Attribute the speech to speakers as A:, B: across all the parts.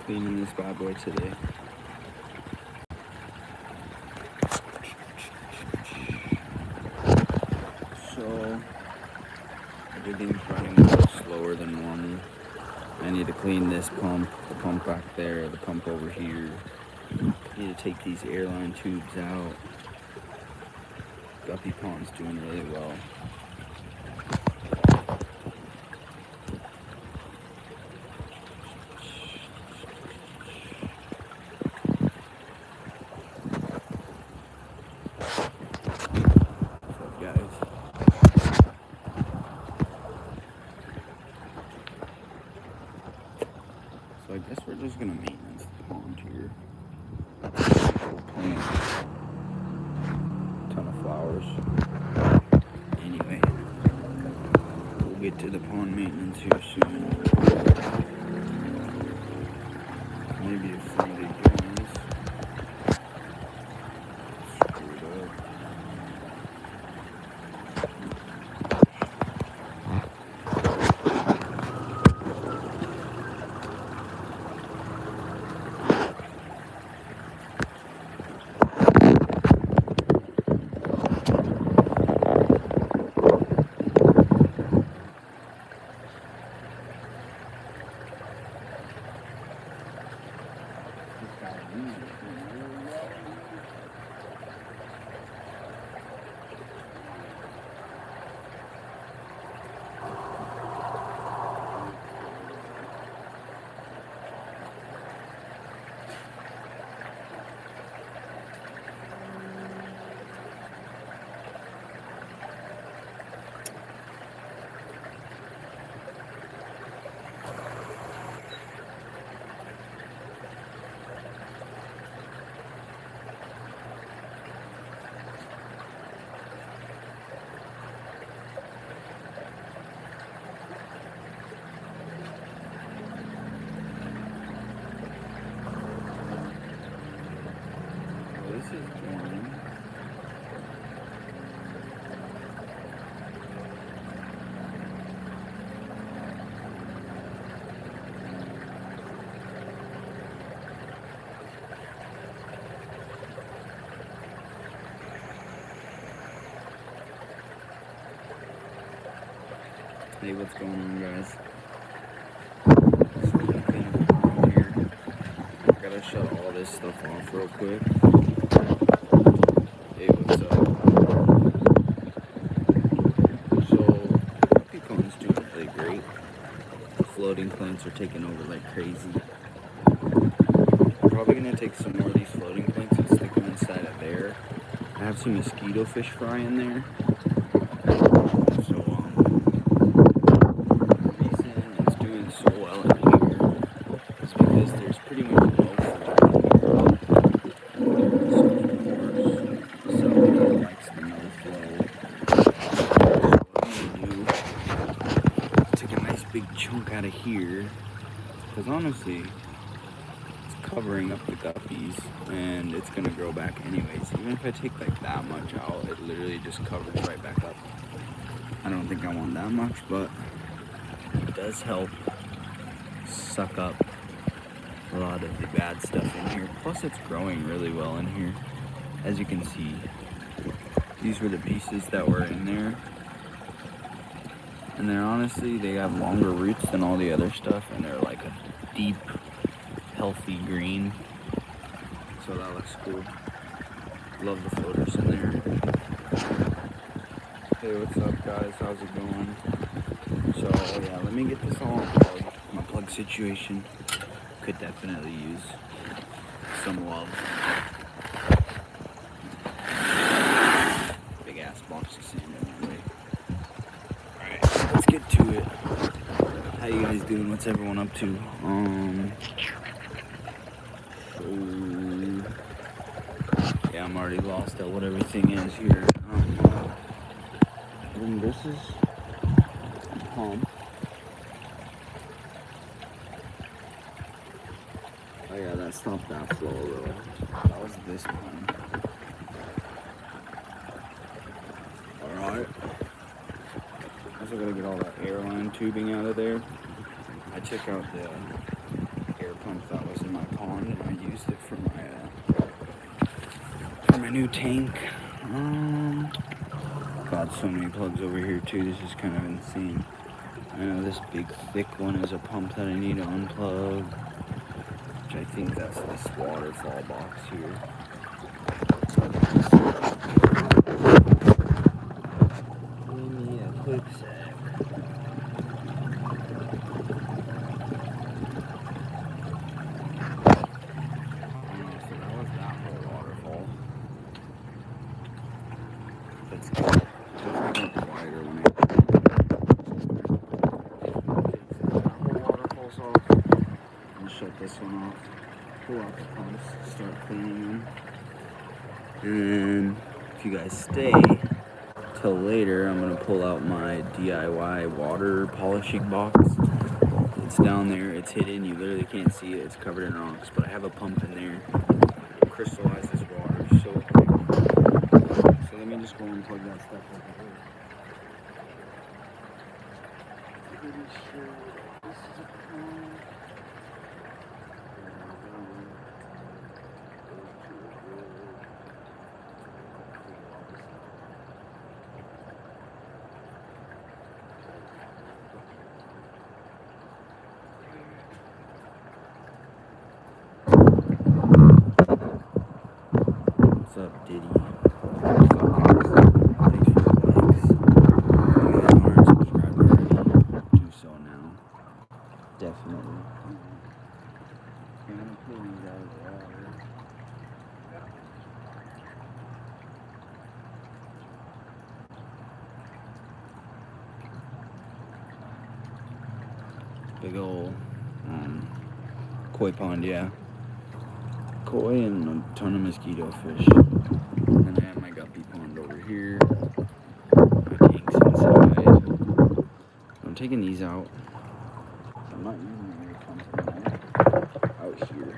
A: cleaning this bad boy today. So everything's running a little slower than normal. I need to clean this pump, the pump back there, the pump over here. I need to take these airline tubes out. Guppy pond's doing really well. What's up, guys? So I guess we're just gonna maintenance the pond here. Plant a ton of flowers. Anyway, we'll get to the pond maintenance here soon. Maybe a friendly joins. Screwed up. This is boring. Hey, what's going on, guys? So I'm gonna clean up the pond here. I gotta shut all this stuff off real quick. Hey, what's up? So, Guppy pond's doing really great. The floating plants are taking over like crazy. I'm probably gonna take some more of these floating plants and stick them inside of there. I have some mosquito fish fry in there. So, the reason it's doing so well in here is because there's pretty much no flow in here. So, of course, somebody likes the no flow. So, what I'm gonna do is take a nice big chunk out of here. Because honestly, it's covering up the guppies and it's gonna grow back anyways. Even if I take like that much out, it literally just covers right back up. I don't think I want that much, but it does help suck up a lot of the bad stuff in here. Plus it's growing really well in here. As you can see, these were the pieces that were in there. And they're honestly, they have longer roots than all the other stuff, and they're like a deep, healthy green. So that looks cool. Love the floaters in there. Hey, what's up, guys? How's it going? So, yeah, let me get this all unplugged. My plug situation could definitely use some love. Big ass box of sand in my way. Alright, let's get to it. How you guys doing? What's everyone up to? Yeah, I'm already lost at what everything is here. And this is the pump. Oh yeah, that stopped that flow a little. That was this one. Alright. Also gotta get all that airline tubing out of there. I took out the air pump that was in my pond, and I used it for my new tank. Got so many plugs over here too. This is kind of insane. I know this big thick one is a pump that I need to unplug, which I think that's this waterfall box here. Give me a quick sec. So that was that whole waterfall. That's definitely more quieter when it takes that whole waterfall's off. And shut this one off. Pull out the pumps, start cleaning them. And if you guys stay till later, I'm gonna pull out my DIY water polishing box. It's down there, it's hidden, you literally can't see it, it's covered in rocks, but I have a pump in there. Crystallizes water so quick. So let me just go and plug that stuff over here. Pretty sure this is a pump. What's up, Diddy? Thanks for the likes. If you guys aren't subscribed already, do so now. Definitely. Gonna pull these out of the water. Big ol' koi pond, yeah. Koi and a ton of mosquito fish. And I have my guppy pond over here. My tank's inside. I'm taking these out. I'm not using the air pumps out here.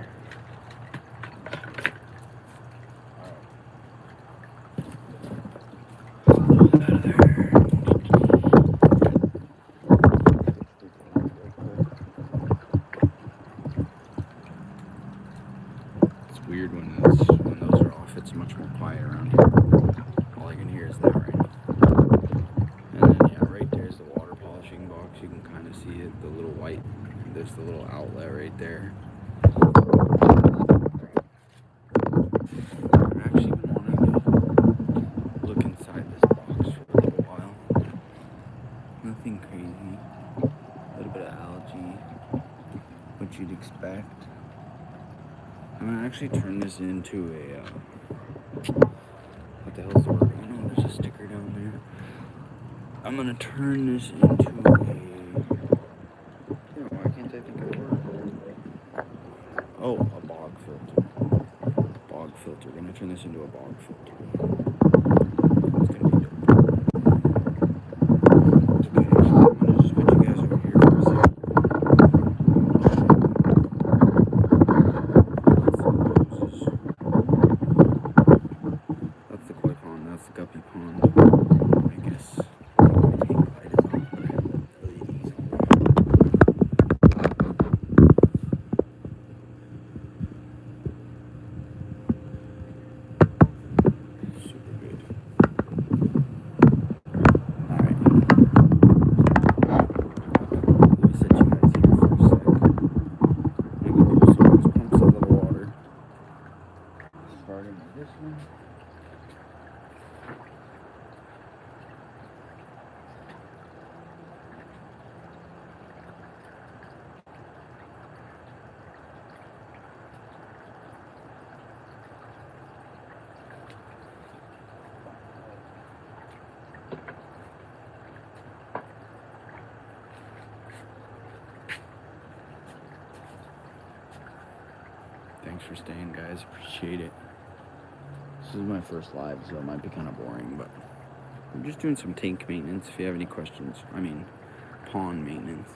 A: It's weird when those are off. It's much more quiet around here. All I can hear is that right now. And then yeah, right there's the water polishing box. You can kind of see it. The little white. There's the little outlet right there. I've actually been wanting to look inside this box for a little while. Nothing crazy. A little bit of algae, what you'd expect. I'm gonna actually turn this into a, what the hell's the word? Oh no, there's a sticker down there. I'm gonna turn this into a, why can't I think of a word? Oh, a bog filter. Bog filter. Gonna turn this into a bog filter. It's gonna be dope. Okay, I'm gonna just put you guys over here for a second. That's the koi pond, that's the guppy pond. I guess my tank light is on, but I have LEDs on. Super good. Alright. Let me set you guys here for a sec. I'm gonna go pull some of these pumps out of the water. Starting with this one. Thanks for staying, guys. Appreciate it. This is my first live, so it might be kind of boring, but I'm just doing some tank maintenance. If you have any questions, pond maintenance.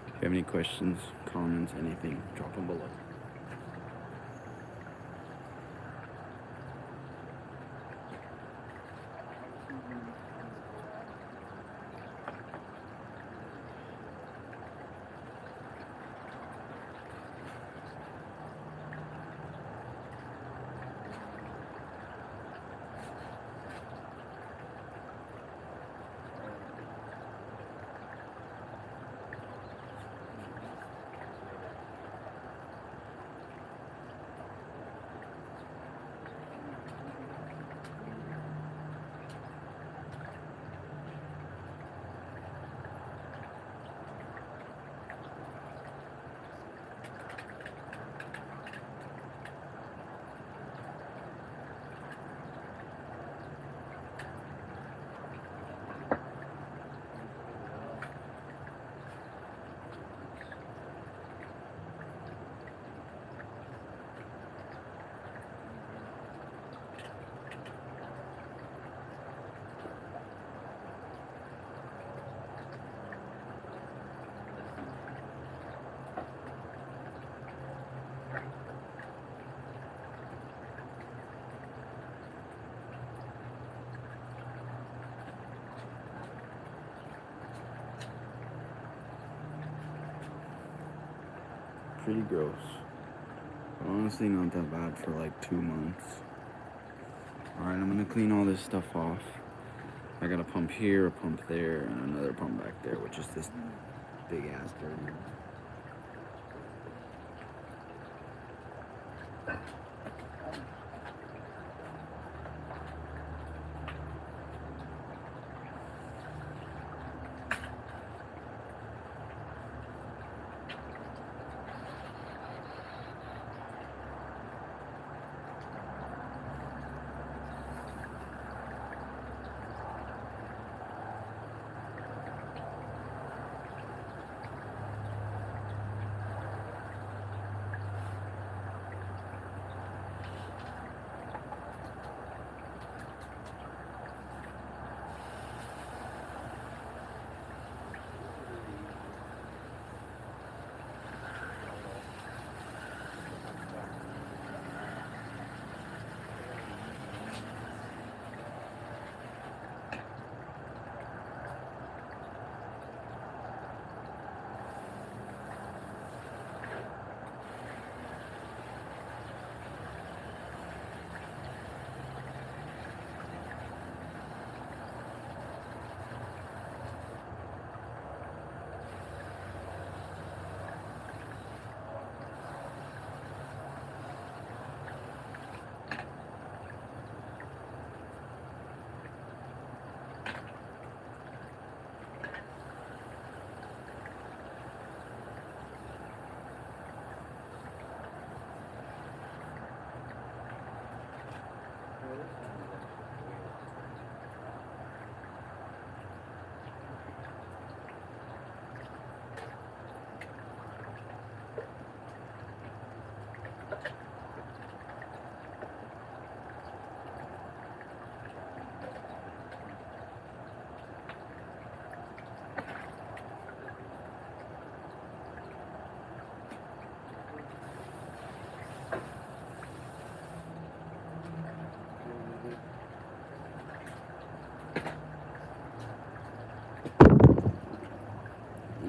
A: If you have any questions, comments, anything, drop them below. pretty gross. Honestly, not that bad for like 2 months. Alright, I'm gonna clean all this stuff off. I got a pump here, a pump there, and another pump back there, which is this big ass dirty one.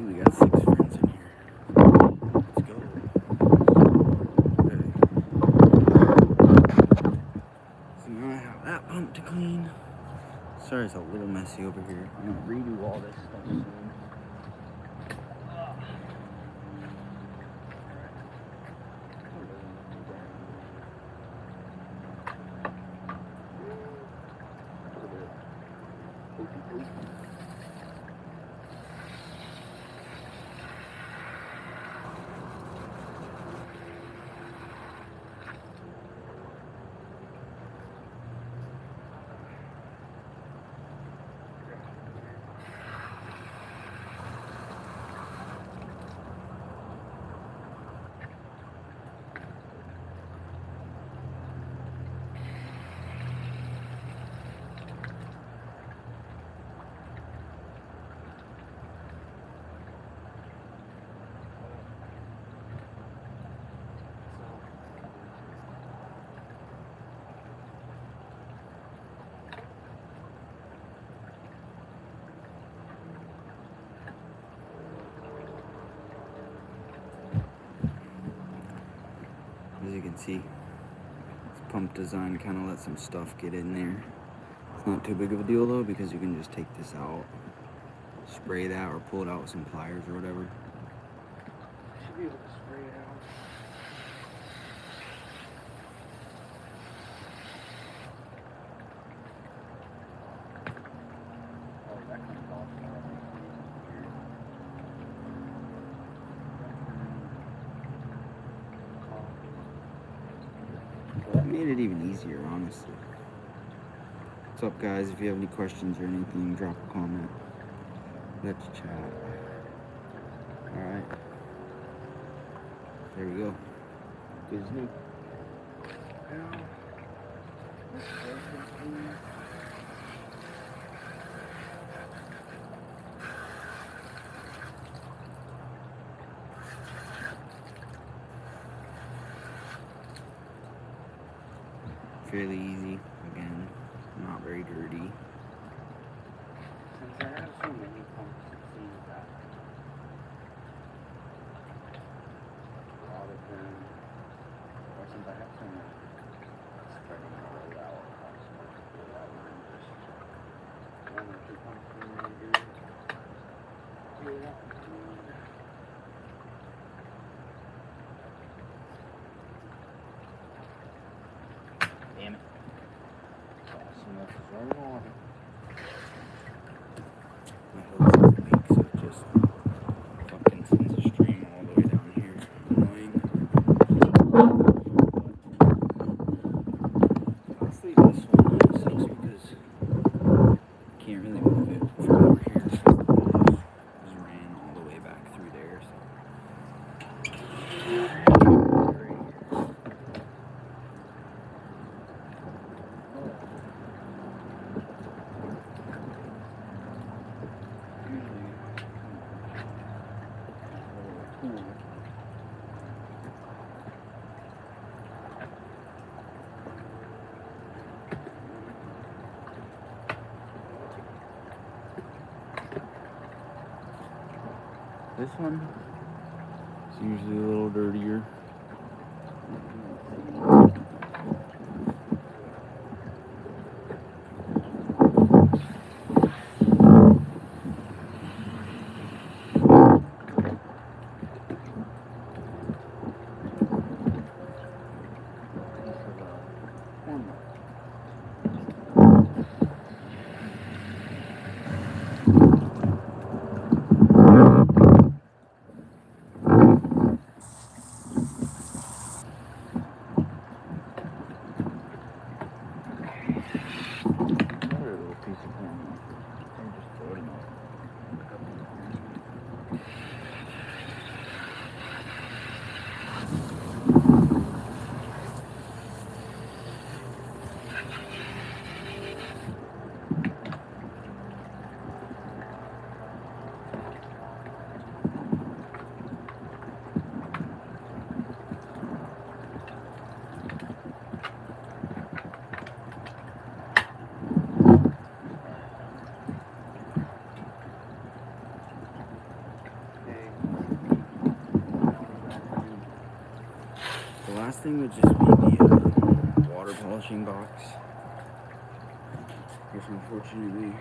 A: We got 6 friends in here. Let's go. Okay. So now I have that pump to clean. Sorry, it's a little messy over here. I'm gonna redo all this stuff soon. As you can see, this pump design kind of lets some stuff get in there. It's not too big of a deal though, because you can just take this out, spray that, or pull it out with some pliers or whatever.
B: Should be able to spray it out. Oh, that comes off.
A: That made it even easier, honestly. What's up, guys? If you have any questions or anything, drop a comment. Let's chat. Alright. There we go. Good as new. Fairly easy. Again, not very dirty.
B: Since I have so many pumps, it seems that
A: My hose is weak, so it just fucking sends a stream all the way down here. Annoying. Honestly, this one sucks because I can't really move it from over here because the hose just ran all the way back through there. So. This one is usually a little dirtier. The last thing would just be the water polishing box, which unfortunately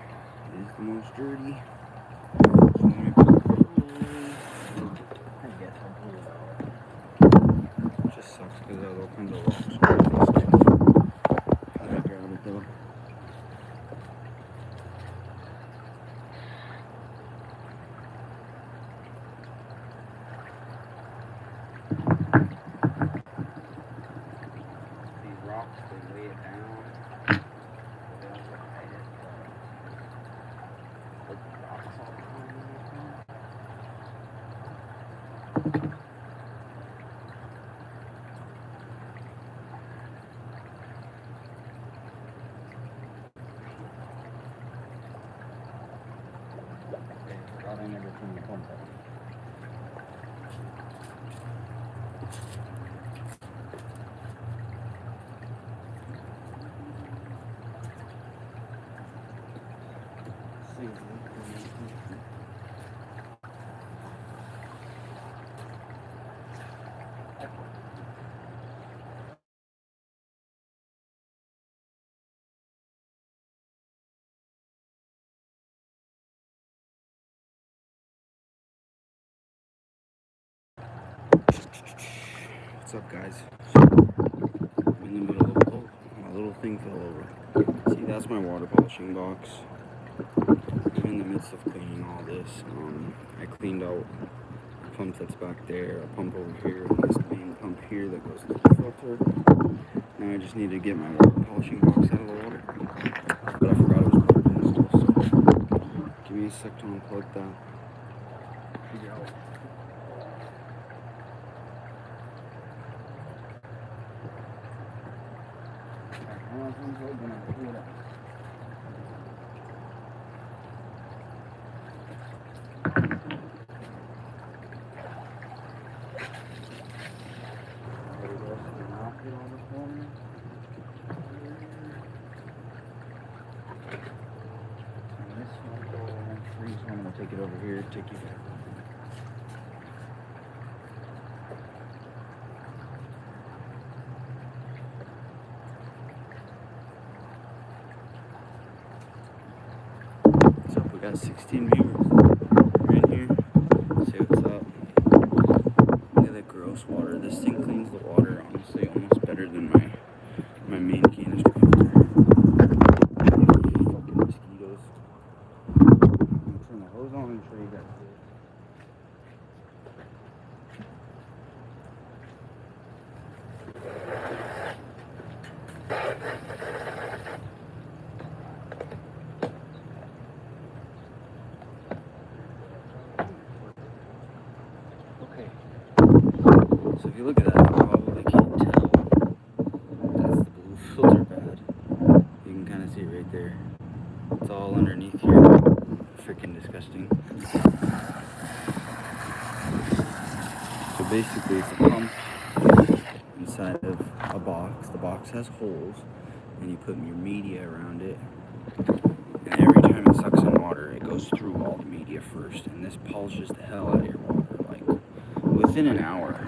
A: is the most dirty. It just sucks because there's all kinds of rocks. How do I grab it though? I never turned the pump on. What's up, guys? I'm in the middle of my little thing fell over. See, that's my water polishing box. I'm in the midst of cleaning all this. I cleaned out the pump that's back there, a pump over here, and this main pump here that goes to the filter. Now I just need to get my water polishing box out of the water. But I forgot it was plugged in still, so give me a sec to unplug that. I'm going to take it over here, take you back. What's up? We got 16 viewers right here. See what's up. Look at that gross water. This thing cleans the water, honestly, almost better than my main canister filter. right there. It's all underneath here. Freaking disgusting. So basically it's a pump inside of a box. The box has holes and you put your media around it. And every time it sucks in water, it goes through all the media first. And this polishes the hell out of your water, like within an hour.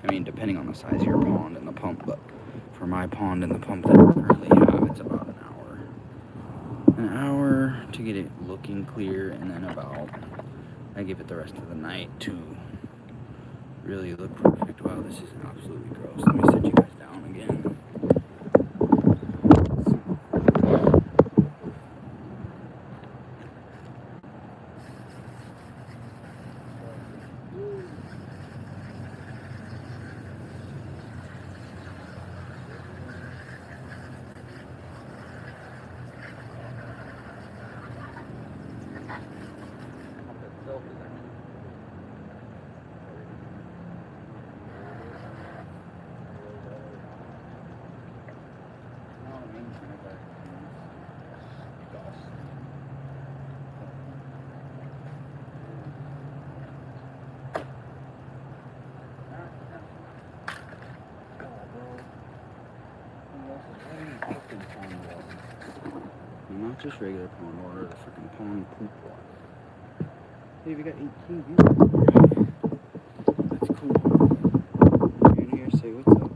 A: I mean, depending on the size of your pond and the pump, but for my pond and the pump that I currently have, it's about an hour. An hour to get it looking clear, and then I give it the rest of the night to really look perfect. Wow, this is absolutely gross. Let me set you guys down again. Not just regular pond water, the freaking pond poop water. Hey, we got 18 views. That's cool. You're in here, say what's up.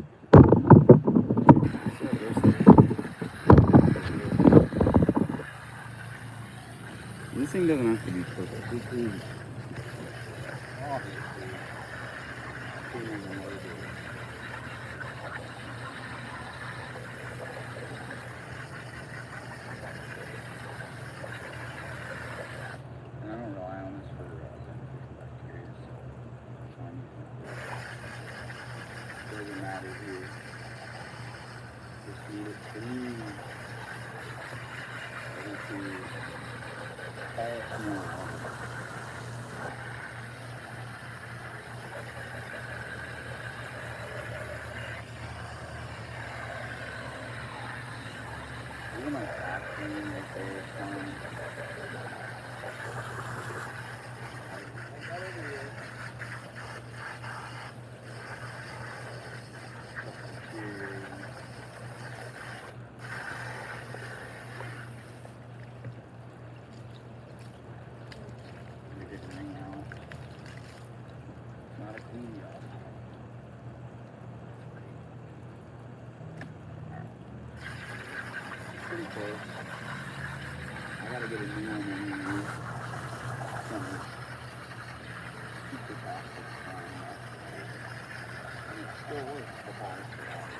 A: This thing doesn't have to be perfect. We clean. Obviously, cleaner than what it is. And I don't rely on this for beneficial bacteria, so it doesn't matter here. Just need it clean. Ready to all more water. Look at my back clean right there, it's fine. Not a clean job. Pretty close. I gotta get a new one in here. Keep this off this time. And it still works the polish for water.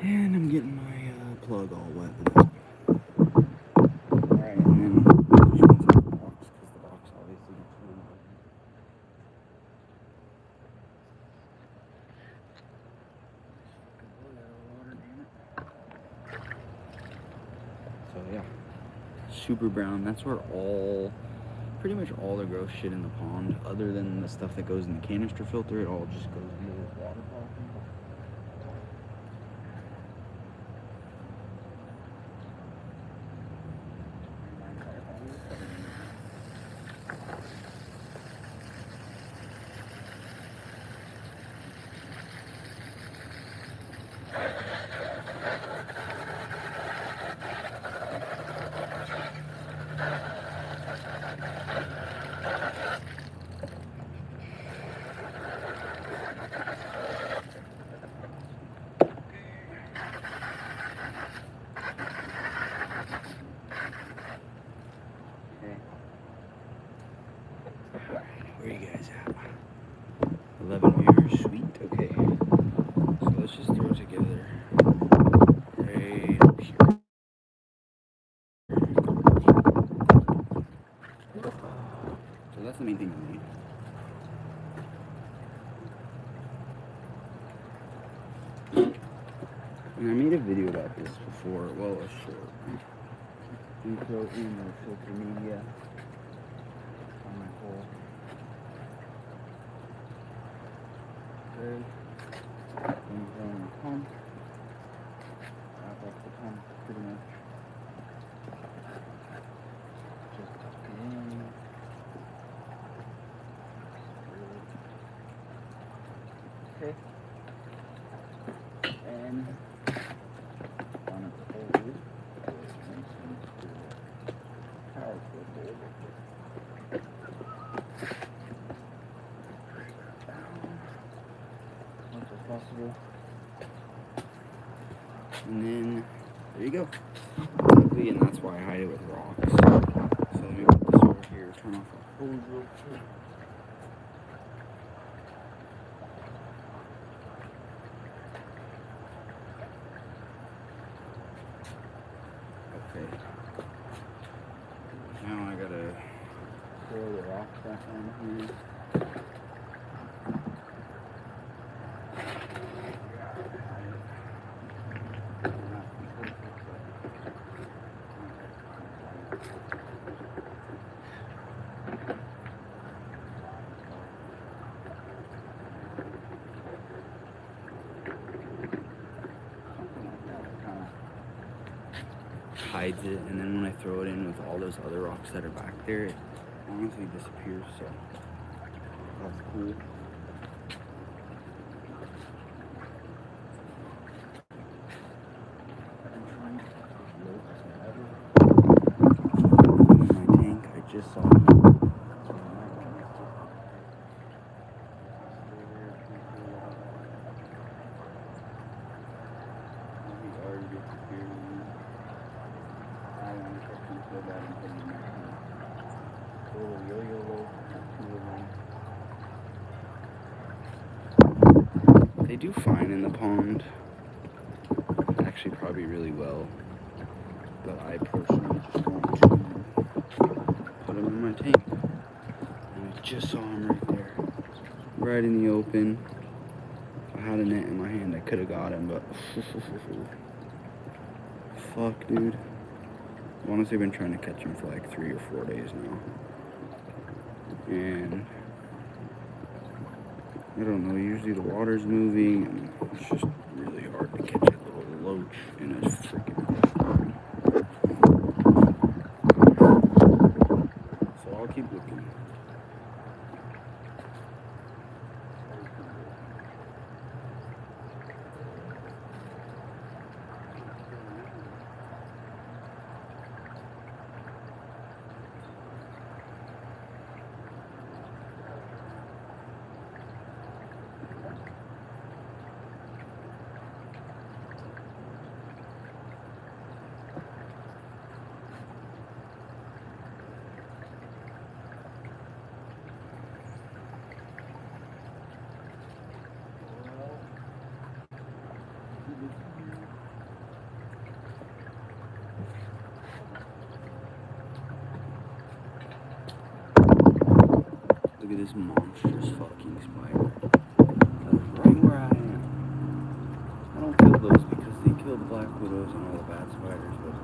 A: And I'm getting my plug all wet. Alright, and then just rinse out the box, because the box obviously gets really wet. So yeah, super brown. That's where pretty much all the gross shit in the pond, other than the stuff that goes in the canister filter, it all just goes into this water pond. And I made a video about this before, well, a short. You throw in the filter media on my hole. Okay. Then throw in the pump. Wrap up the pump pretty much. Just tuck it in. Okay. And on its hold, power cord hold. As much as possible. And then there you go. Ugly, and that's why I hide it with rocks. So let me put this over here, turn off the hose real quick. Okay. Now I gotta throw the rocks back on here. Hides it, and then when I throw it in with all those other rocks that are back there, it honestly disappears, so that's cool. In my tank, I just saw him. He's already disappeared. I want to catch him so bad and put him in my tank. Little yo-yo loach, two of them. They do fine in the pond. Actually, probably really well. But I personally just want to put him in my tank. And I just saw him right there. Right in the open. If I had a net in my hand, I could have got him, but fuck, dude. I've honestly been trying to catch him for like 3 or 4 days now. And I don't know, usually the water's moving, and it's just really hard to catch a little loach in a freaking pond. So I'll keep looking. Look at this monstrous fucking spider. That's right where I am. I don't kill those because they kill the black widows and all the bad spiders, but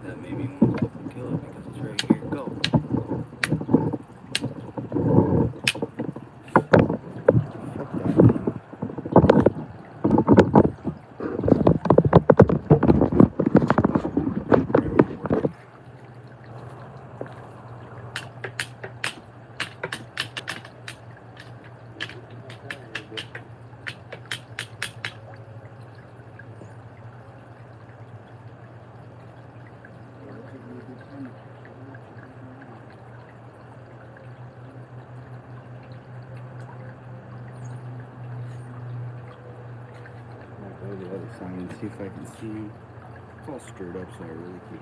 A: that made me want to fucking kill it because it's right here. Go. Fuck that thing. Go to the other side and see if I can see him. It's all stirred up, so I really can't.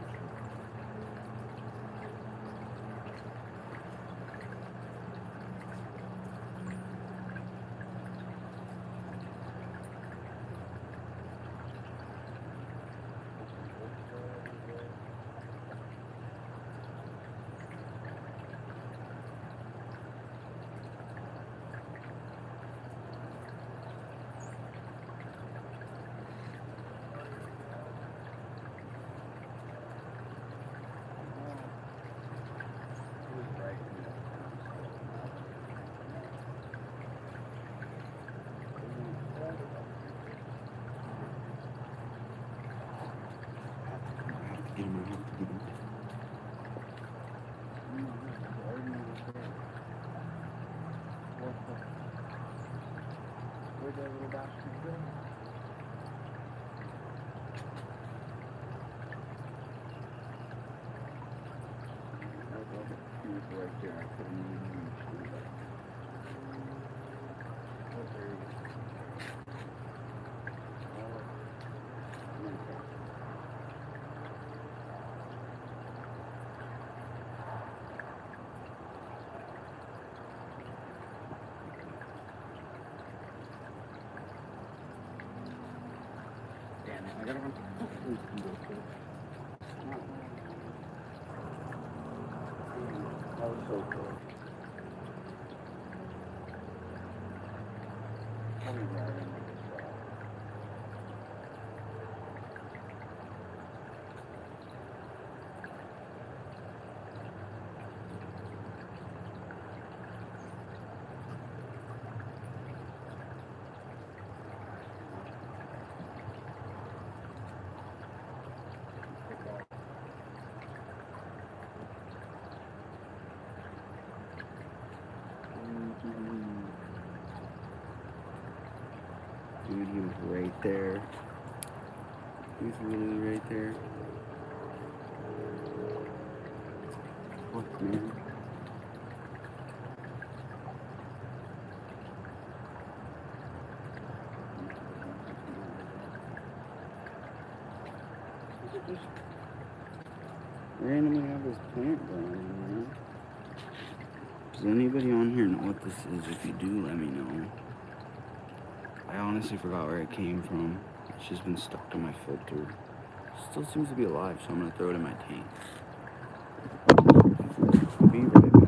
A: mosquito might have to be.
B: Where'd that little bastard go? Right there, I couldn't even reach it. Oh, there he is. Damn it, I gotta run to that was so cool. Tell me where I didn't make this shot.
A: Dude, he was right there. He's literally right there. Fuck, man. Just randomly have this plant going, man. Does anybody on here know what this is? If you do, let me know. I honestly forgot where it came from. It's just been stuck to my filter. Still seems to be alive, so I'm gonna throw it in my tank. Be right back.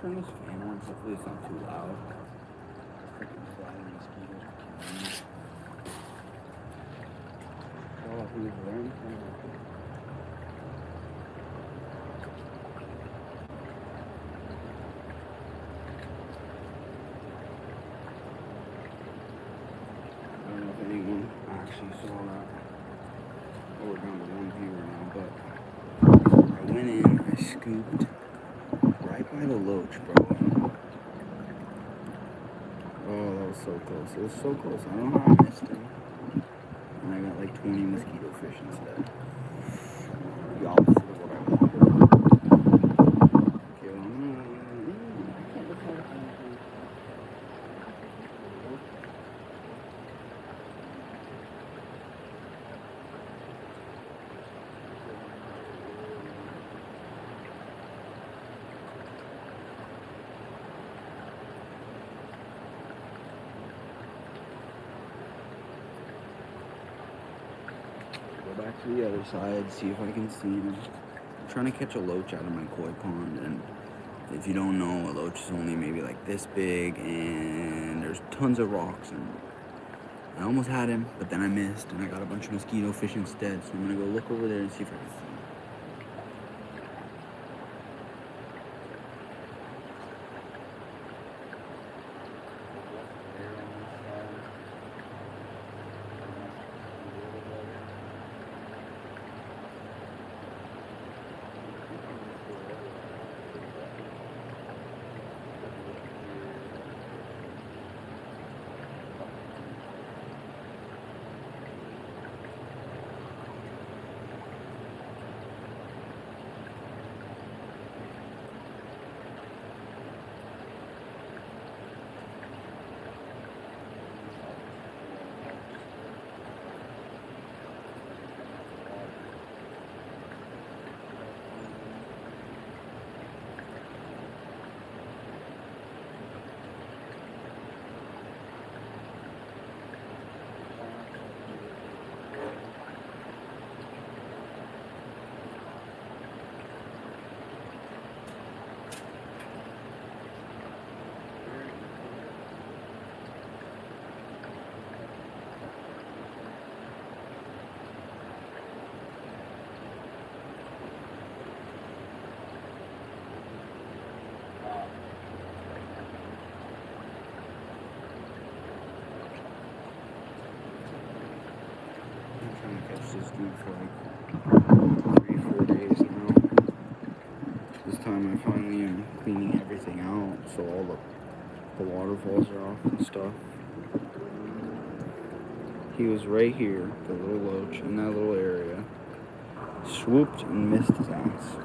A: Turn this fan on, hopefully it's not too loud. Freaking flying mosquitoes are killing me. Oh, he was wearing something. I don't know if anyone actually saw that. Oh, we're down to one viewer now, but I went in, I scooped right by the loach, bro. Oh, that was so close. It was so close. I don't know how I missed him. And I got like 20 mosquito fish instead. The opposite of what I wanted. Okay, well, I can't decide if anything. Go back to the other side, see if I can see him. I'm trying to catch a loach out of my koi pond, and if you don't know, a loach is only maybe like this big, and there's tons of rocks, and I almost had him, but then I missed, and I got a bunch of mosquito fish instead, so I'm gonna go look over there and see if I can see him. out so all the waterfalls are off and stuff. He was right here, the little loach, in that little area. Swooped and missed his ass.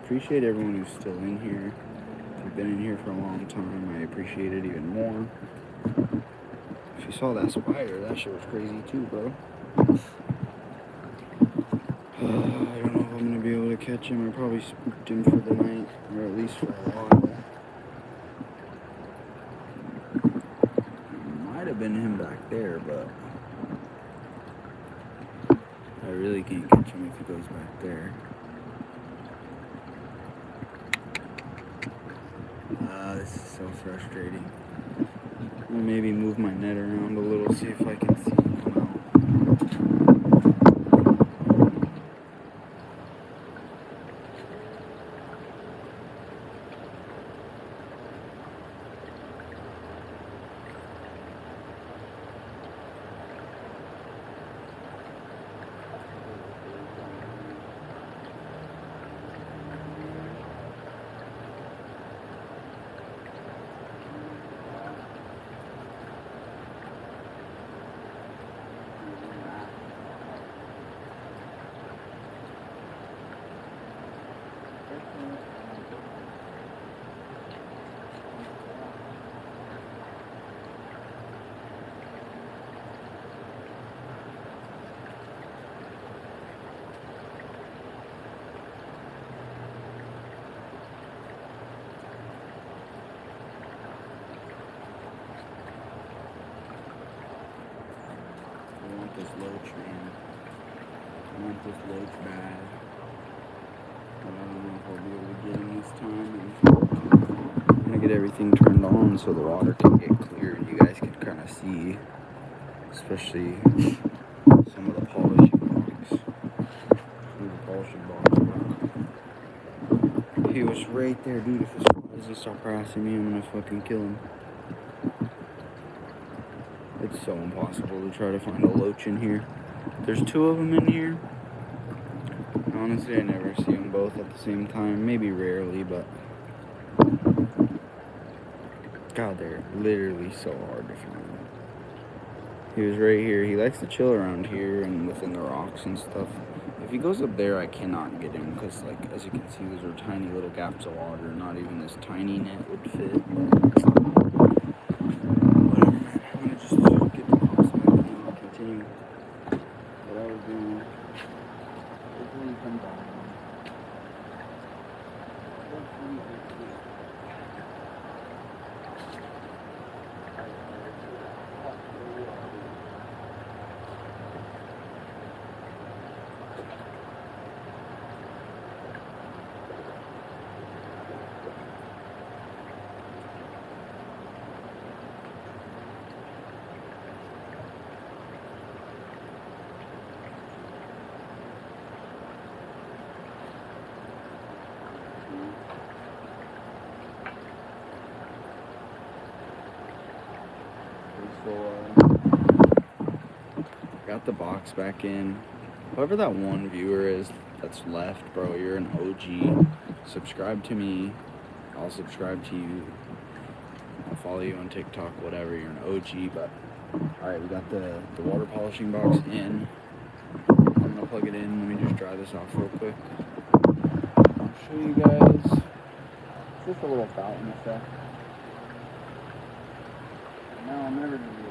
A: Appreciate everyone who's still in here. If you've been in here for a long time, I appreciate it even more. If you saw that spider, that shit was crazy too, bro. I don't know if I'm gonna be able to catch him. I probably spooked him for the night, or at least for a while. Might have been him back there, but I really can't catch him if he goes back there. This is so frustrating. I'll maybe move my net around a little, see if I can see him come out. This loach, man. I want this loach bad. But I don't know if I'll be able to get him this time. And I'm gonna get everything turned on so the water can get clear and you guys can kind of see, especially some of the polishing box. He was right there, dude. If this doesn't stop harassing me, I'm gonna fucking kill him. It's so impossible to try to find a loach in here. There's two of them in here. Honestly, I never see them both at the same time. Maybe rarely, but God, they're literally so hard to find. He was right here. He likes to chill around here and within the rocks and stuff. If he goes up there, I cannot get him because, like, as you can see, those are tiny little gaps of water. Not even this tiny net would fit. Continue what I was doing. Hopefully he comes out. So, got the box back in. Whoever that one viewer is that's left, bro, you're an OG. Subscribe to me. I'll subscribe to you. I'll follow you on TikTok, whatever. You're an OG. But alright, we got the water polishing box in. I'm gonna plug it in. Let me just dry this off real quick. I'll show you guys. It's just a little fountain effect. No, I'm never gonna do it.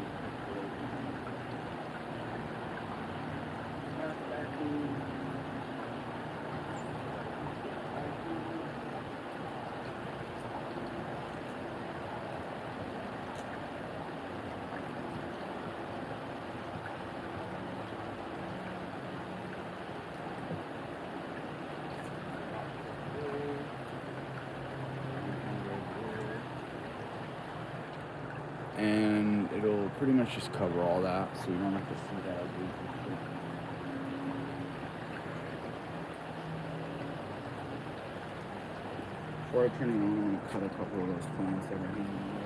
A: And it'll pretty much just cover all that, so you don't have to see that. Before I turn it on, I'm going to cut a couple of those plants that are hanging away.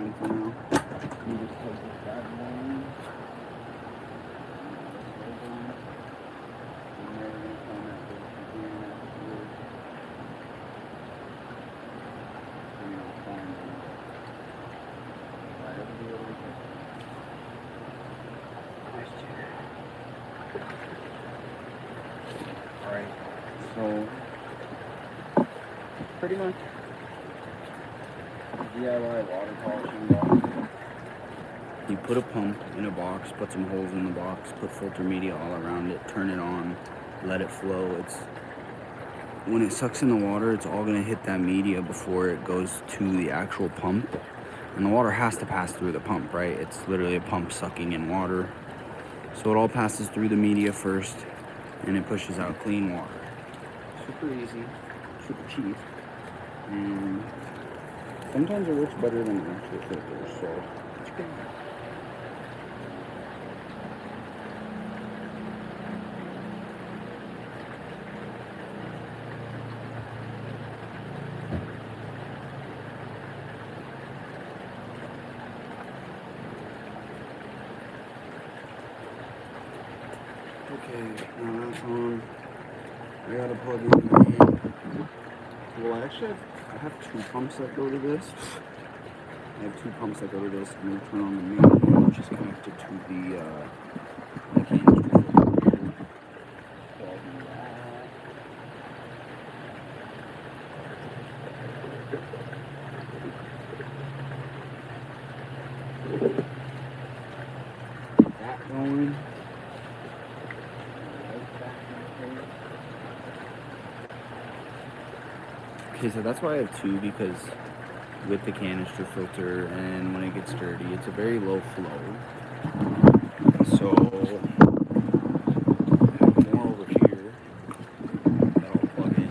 A: good for now. You just take this bad boy in.
B: Alright.
A: So, pretty much DIY water polishing box. You put a pump in a box, put some holes in the box, put filter media all around it, turn it on, let it flow. When it sucks in the water, it's all gonna hit that media before it goes to the actual pump. And the water has to pass through the pump, right? It's literally a pump sucking in water. So it all passes through the media first, and it pushes out clean water. Super easy, super cheap, and sometimes it works better than actual filters, so it's good. Okay, now that's on. I gotta plug in the main. Well, actually, I have two pumps that go to this. I have two pumps that go to this. I'm gonna turn on the main one, which is connected to the canister filter here. So I'll do that. That going. Okay, so that's why I have two, because with the canister filter and when it gets dirty, it's a very low flow. So I have more over here that I'll plug in.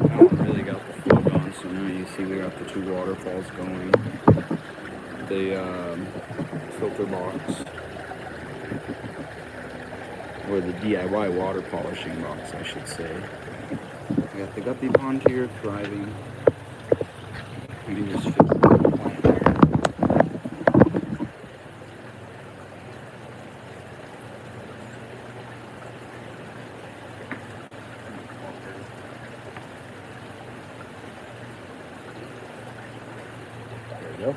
A: Now it really got the flow going, so now you see we got the two waterfalls going. The filter box, or the DIY water polishing box, I should say. We got the guppy pond here thriving. You can just fit the plant there. There we go.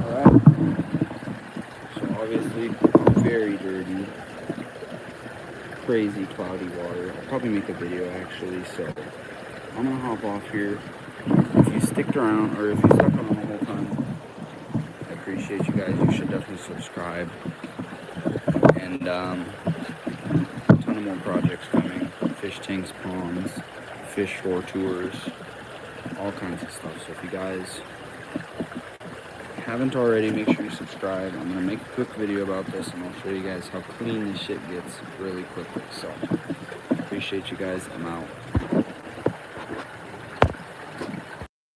A: Alright. So obviously very dirty, crazy cloudy water. I'll probably make a video actually, so I'm gonna hop off here. If you sticked around, or if you stuck around the whole time, I appreciate you guys. You should definitely subscribe. And a ton of more projects coming. Fish tanks, ponds, fish shore tours, all kinds of stuff. So if you guys haven't already, make sure you subscribe. I'm gonna make a quick video about this, and I'll show you guys how clean this shit gets really quickly. So appreciate you guys. I'm out.